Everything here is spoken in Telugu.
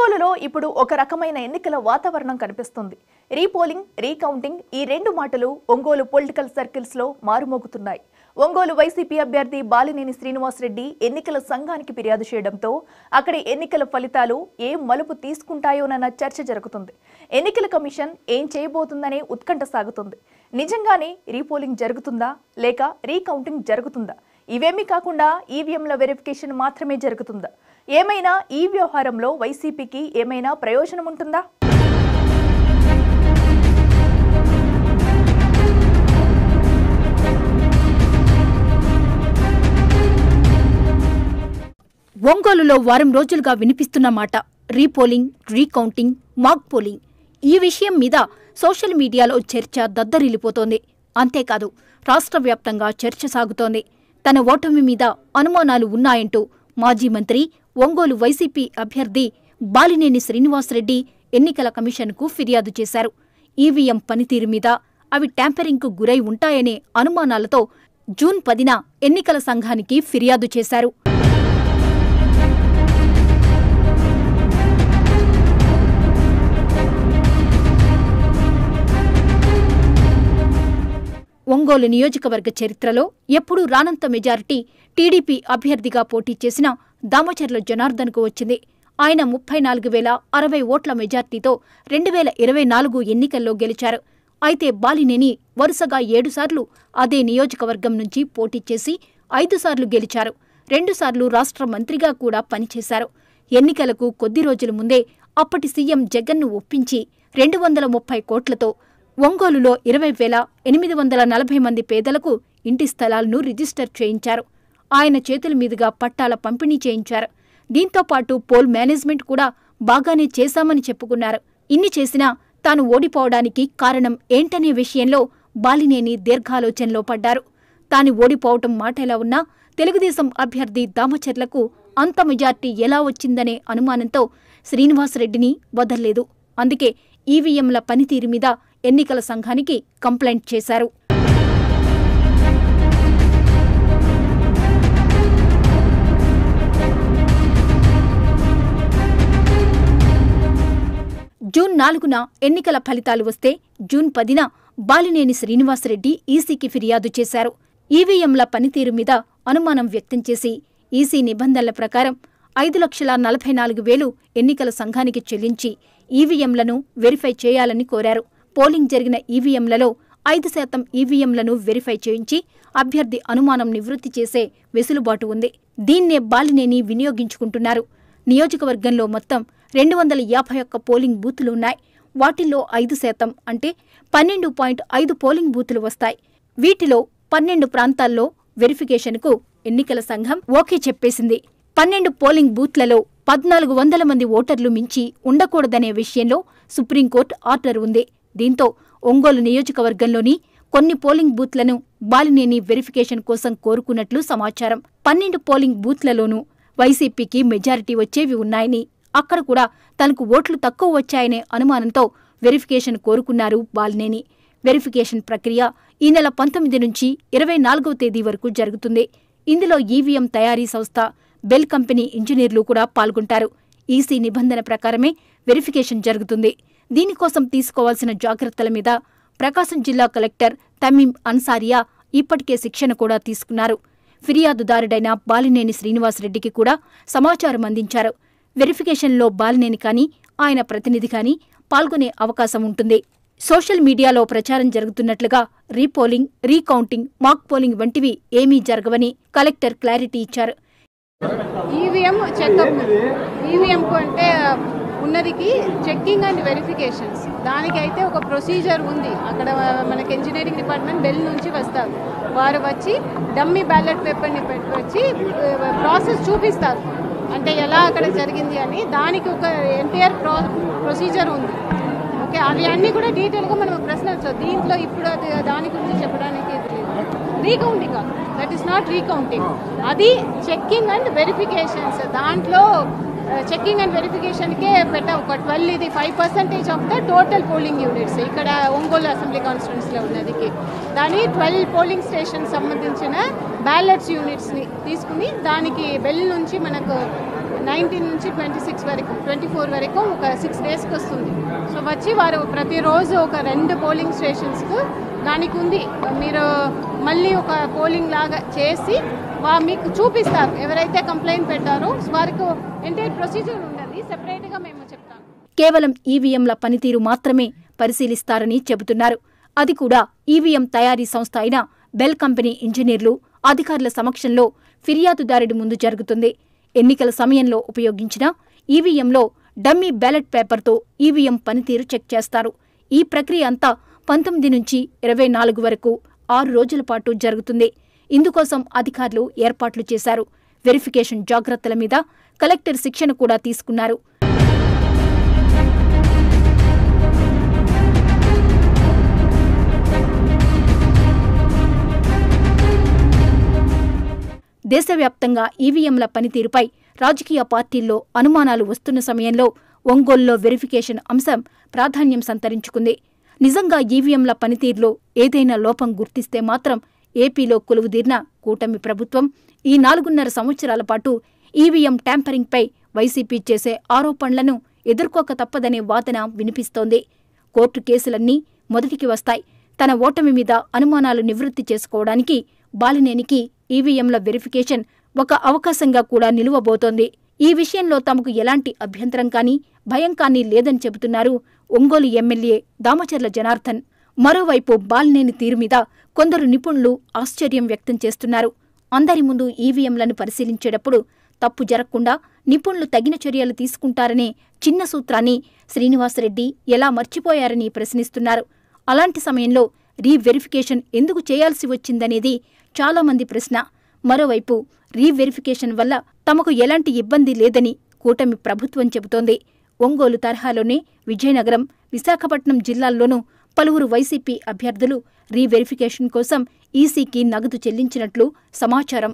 ఒంగోలులో ఇప్పుడు ఒక రకమైన ఎన్నికల వాతావరణం కనిపిస్తుంది. రీపోలింగ్, రీకౌంటింగ్ ఈ రెండు మాటలు ఒంగోలు పొలిటికల్ సర్కిల్స్ లో మారుమోగుతున్నాయి. ఒంగోలు వైసీపీ అభ్యర్థి బాలినేని శ్రీనివాసరెడ్డి ఎన్నికల సంఘానికి ఫిర్యాదు చేయడంతో అక్కడి ఎన్నికల ఫలితాలు ఏ మలుపు తీసుకుంటాయోనన్న చర్చ జరుగుతుంది. ఎన్నికల కమిషన్ ఏం చేయబోతుందనే ఉత్కంఠ సాగుతుంది. నిజంగానే రీపోలింగ్ జరుగుతుందా లేక రీకౌంటింగ్ జరుగుతుందా? ఇవేమీ కాకుండా ఈవీఎంల వెరిఫికేషన్ మాత్రమే జరుగుతుందా? ఏమైనా ఈ వ్యవహారంలో వైసీపీకి ఏమైనా ప్రయోజనం ఉంటుందా? ఒంగోలులో వారం రోజులుగా వినిపిస్తున్న మాట రీపోలింగ్, రీకౌంటింగ్, మాక్ పోలింగ్. ఈ విషయం మీద సోషల్ మీడియాలో చర్చ దద్దరిల్లిపోతోంది. అంతేకాదు రాష్ట్ర వ్యాప్తంగా చర్చ సాగుతోంది. తన ఓటమి మీద అనుమానాలు ఉన్నాయంటూ మాజీ మంత్రి, ఒంగోలు వైసీపీ అభ్యర్థి బాలినేని శ్రీనివాసరెడ్డి ఎన్నికల కమిషన్కు ఫిర్యాదు చేశారు. ఈవీఎం పనితీరు మీద అవి ట్యాంపరింగ్కు గురై ఉంటాయనే అనుమానాలతో జూన్ 10న ఎన్నికల సంఘానికి ఫిర్యాదు చేశారు. ఒంగోలు నియోజకవర్గ చరిత్రలో ఎప్పుడూ రానంత మెజారిటీ టీడీపీ అభ్యర్థిగా పోటీ చేసిన దామచర్ల జనార్దన్కు వచ్చింది. ఆయన 34,060 ఓట్ల మెజార్టీతో 2024 ఎన్నికల్లో గెలిచారు. అయితే బాలినేని వరుసగా 7 సార్లు అదే నియోజకవర్గం నుంచి పోటీ చేసి 5 సార్లు గెలిచారు. 2 సార్లు రాష్ట్ర మంత్రిగా కూడా పనిచేశారు. ఎన్నికలకు కొద్ది రోజుల ముందే అప్పటి సీఎం జగన్ను ఒప్పించి 230 కోట్లతో ఒంగోలులో 20,840 మంది పేదలకు ఇంటి స్థలాలను రిజిస్టర్ చేయించారు. ఆయన చేతుల మీదుగా పట్టాల పంపిణీ చేయించారు. దీంతో పాటు పోల్ మేనేజ్మెంట్ కూడా బాగానే చేశామని చెప్పుకున్నారు. ఇన్ని చేసినా తాను ఓడిపోవడానికి కారణం ఏంటనే విషయంలో బాలినేని దీర్ఘాలోచనలో పడ్డారు. తాను ఓడిపోవటం మాట ఎలా ఉన్నా తెలుగుదేశం అభ్యర్థి దామచర్లకు అంత మెజార్టీ ఎలా వచ్చిందనే అనుమానంతో శ్రీనివాసరెడ్డిని వదల్లేదు. అందుకే ఈవీఎంల పనితీరు మీద ఎన్నికల సంఘానికి కంప్లైంట్ చేశారు. జూన్ 4న ఎన్నికల ఫలితాలు వస్తే జూన్ 10న బాలినేని శ్రీనివాసరెడ్డి ఈసీకి ఫిర్యాదు చేశారు. ఈవీఎంల పనితీరు మీద అనుమానం వ్యక్తం చేసి ఈసీ నిబంధనల ప్రకారం 5,44,000 ఎన్నికల సంఘానికి చెల్లించి ఈవీఎంలను వెరిఫై చేయాలని కోరారు. పోలింగ్ జరిగిన ఈవీఎంలలో 5% ఈవీఎంలను వెరిఫై చేయించి అభ్యర్థి అనుమానం నివృత్తి చేసే వెసులుబాటు ఉంది. దీన్నే బాలినేని వినియోగించుకుంటున్నారు. నియోజకవర్గంలో మొత్తం 251 పోలింగ్ బూతులున్నాయి. వాటిల్లో 5% అంటే 12.5 పోలింగ్ బూతులు వస్తాయి. వీటిలో 12 ప్రాంతాల్లో వెరిఫికేషన్కు ఎన్నికల సంఘం ఓకే చెప్పేసింది. 12 పోలింగ్ బూత్లలో 1,400 మంది ఓటర్లు మించి ఉండకూడదనే విషయంలో సుప్రీంకోర్టు ఆర్డర్ ఉంది. దీంతో ఒంగోలు నియోజకవర్గంలోని కొన్ని పోలింగ్ బూత్లను బాలినేని వెరిఫికేషన్ కోసం కోరుకున్నట్లు సమాచారం. 12 పోలింగ్ బూత్లలోనూ వైసీపీకి మెజారిటీ వచ్చేవి ఉన్నాయని, అక్కడ కూడా తనకు ఓట్లు తక్కువ వచ్చాయనే అనుమానంతో వెరిఫికేషన్ కోరుకున్నారు బాలినేని. వెరిఫికేషన్ ప్రక్రియ ఈ నెల 19 నుంచి 24వ తేదీ వరకు జరుగుతుంది. ఇందులో ఈవీఎం తయారీ సంస్థ బెల్ కంపెనీ ఇంజనీర్లు కూడా పాల్గొంటారు. ఈసీ నిబంధన ప్రకారమే వెరిఫికేషన్ జరుగుతుంది. దీనికోసం తీసుకోవాల్సిన జాగ్రత్తల మీద ప్రకాశం జిల్లా కలెక్టర్ తమీం అన్సారియా ఇప్పటికే శిక్షణ కూడా తీసుకున్నారు. ఫిర్యాదుదారుడైన బాలినేని శ్రీనివాసరెడ్డికి కూడా సమాచారం అందించారు. వెరిఫికేషన్లో బాలినేని కానీ ఆయన ప్రతినిధి కానీ పాల్గొనే అవకాశం ఉంటుంది. సోషల్ మీడియాలో ప్రచారం జరుగుతున్నట్లుగా రీపోలింగ్, రీకౌంటింగ్, మాక్ పోలింగ్ వంటివి ఏమీ జరగవని కలెక్టర్ క్లారిటీ ఇచ్చారు. ఈవీఎం చెకప్, ఈవీఎం అంటే ఉన్నదికి చెక్కింగ్ అండ్ వెరిఫికేషన్స్, దానికైతే ఒక ప్రొసీజర్ ఉంది. అక్కడ మనకి ఇంజనీరింగ్ డిపార్ట్మెంట్ బెల్ నుంచి వస్తారు. వారు వచ్చి డమ్మీ బ్యాలెట్ పేపర్ని వచ్చి ప్రాసెస్ చూపిస్తారు, అంటే ఎలా అక్కడ జరిగింది అని. దానికి ఒక ఎంటైర్ ప్రొసీజర్ ఉంది. ఓకే, అవి అన్నీ కూడా డీటెయిల్గా మనం ప్రశ్నించవచ్చు. దీంట్లో ఇప్పుడు దాని గురించి చెప్పడానికి రీకౌంటింగ్ కాదు, దట్ ఈస్ నాట్ రీకౌంటింగ్, అది చెక్కింగ్ అండ్ వెరిఫికేషన్స్. దాంట్లో చెక్కింగ్ అండ్ వెరిఫికేషన్కే ఒక 12, ఇది 5% of the total polling units ఇక్కడ ఒంగోలు అసెంబ్లీ కాన్స్టిట్యున్సీలో ఉన్నదికి. దాని 12 పోలింగ్ స్టేషన్ సంబంధించిన బ్యాలెట్స్ యూనిట్స్ని తీసుకుని దానికి బెల్ నుంచి మనకు 19 నుంచి 26 వరకు 24 వరకు ఒక 6 డేస్కి వస్తుంది. సో వచ్చి వారు ప్రతిరోజు ఒక 2 పోలింగ్ స్టేషన్స్కు దానికి ఉంది, మీరు మళ్ళీ ఒక పోలింగ్ లాగా చేసి మీకు చూపిస్తారు. ఎవరైతే కంప్లైంట్ పెట్టారో వారికి ఎంటైర్ ప్రొసీజర్ ఉండదు, సెపరేట్గా మేము చెప్తాం. కేవలం ఈవీఎంల పనితీరు మాత్రమే పరిశీలిస్తారని చెబుతున్నారు. అది కూడా ఈవీఎం తయారీ సంస్థ అయిన బెల్ కంపెనీ ఇంజనీర్లు అధికారుల సమక్షంలో ఫిర్యాదుదారుడి ముందు జరుగుతుంది. ఎన్నికల సమయంలో ఉపయోగించిన ఈవీఎంలో డమ్మీ బ్యాలెట్ పేపర్తో ఈవీఎం పనితీరు చెక్ చేస్తారు. ఈ ప్రక్రియ అంతా 19 నుంచి 24 వరకు 6 రోజుల పాటు జరుగుతుంది. ఇందుకోసం అధికారులు ఏర్పాట్లు చేశారు. వెరిఫికేషన్ జాగ్రత్తల మీద కలెక్టర్ శిక్షణ కూడా తీసుకున్నారు. దేశవ్యాప్తంగా ఈవీఎంల పనితీరుపై రాజకీయ పార్టీల్లో అనుమానాలు వస్తున్న సమయంలో ఒంగోలులో వెరిఫికేషన్ అంశం ప్రాధాన్యం సంతరించుకుంది. నిజంగా ఈవీఎంల పనితీరులో ఏదైనా లోపం గుర్తిస్తే మాత్రం ఏపీలో కొలువుదీర్న కూటమి ప్రభుత్వం ఈ 4.5 సంవత్సరాల పాటు ఈవీఎం ట్యాంపరింగ్పై వైసీపీ చేసే ఆరోపణలను ఎదుర్కోక తప్పదనే వాదన వినిపిస్తోంది. కోర్టు కేసులన్నీ మొదటికి వస్తాయి. తన ఓటమి మీద అనుమానాలు నివృత్తి చేసుకోవడానికి బాలినేనికి ఈవీఎంల వెరిఫికేషన్ ఒక అవకాశంగా కూడా నిలువబోతోంది. ఈ విషయంలో తమకు ఎలాంటి అభ్యంతరం కానీ భయం కానీ లేదని చెబుతున్నారు ఒంగోలు ఎమ్మెల్యే దామచర్ల జనార్దన్. మరోవైపు బాలినేని తీరు మీద కొందరు నిపుణులు ఆశ్చర్యం వ్యక్తం చేస్తున్నారు. అందరి ముందు ఈవీఎంలను పరిశీలించేటప్పుడు తప్పు జరగకుండా నిపుణులు తగిన చర్యలు తీసుకుంటారనే చిన్న సూత్రాన్ని శ్రీనివాసరెడ్డి ఎలా మర్చిపోయారని ప్రశ్నిస్తున్నారు. అలాంటి సమయంలో రీవెరిఫికేషన్ ఎందుకు చేయాల్సి వచ్చిందనేది చాలామంది ప్రశ్న. మరోవైపు రీవెరిఫికేషన్ వల్ల తమకు ఎలాంటి ఇబ్బంది లేదని కూటమి ప్రభుత్వం చెబుతోంది. ఒంగోలు తరహాలోనే విజయనగరం, విశాఖపట్నం జిల్లాల్లోనూ పలువురు వైసీపీ అభ్యర్థులు రీవెరిఫికేషన్ కోసం ఈసీకి నగదు చెల్లించినట్లు సమాచారం.